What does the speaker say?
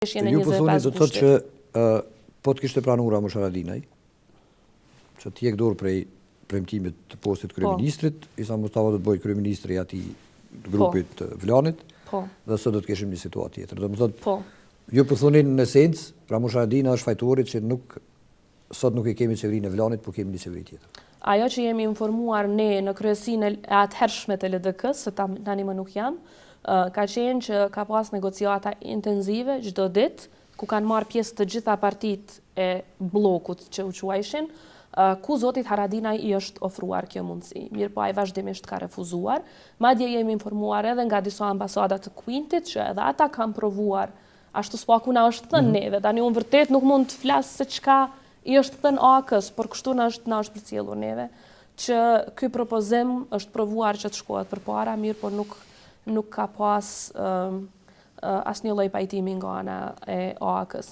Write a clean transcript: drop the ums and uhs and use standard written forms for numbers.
Ju po thoni do të thotë që po të kishte pranuar Ramush Haradinaj, që t'jek dorë prej premtimit të postit kryeministrit, Isa Mustafa do të bëjë kryeministri i atij grupit të Vlanit, dhe sot do të kishim një situatë tjetër. Domethënë, ju po thoni në esencë, Ramush Haradinaj është fajtori që sot nuk e kemi qeverinë e Vlanit, po kemi një qeveri tjetër. Ajo që jemi informuar ne në kryesinë e atëhershme të LDK-s, se tani më nuk jam, ka qenë që ka pas negociata intenzive çdo ditë, ku kanë marrë pjesë të gjitha partitë e bllokut që u quajshin, ku zotit Haradinaj i është ofruar kjo mundësi. Mirë po ai vazhdimisht ka refuzuar. Madje jemi informuar edhe nga disa ambasada të Kuintit që edhe ata kanë provuar, ashtu s'po na është thënë neve. Tani unë vërtet nuk mund të flas se çka i është thënë AK-s, por kështu na është përcjellur neve, që ky propozim është provuar që të shkohet përpara, mirë po nuk ka pas asnjë lloj pajtimi nga ana e AK-s.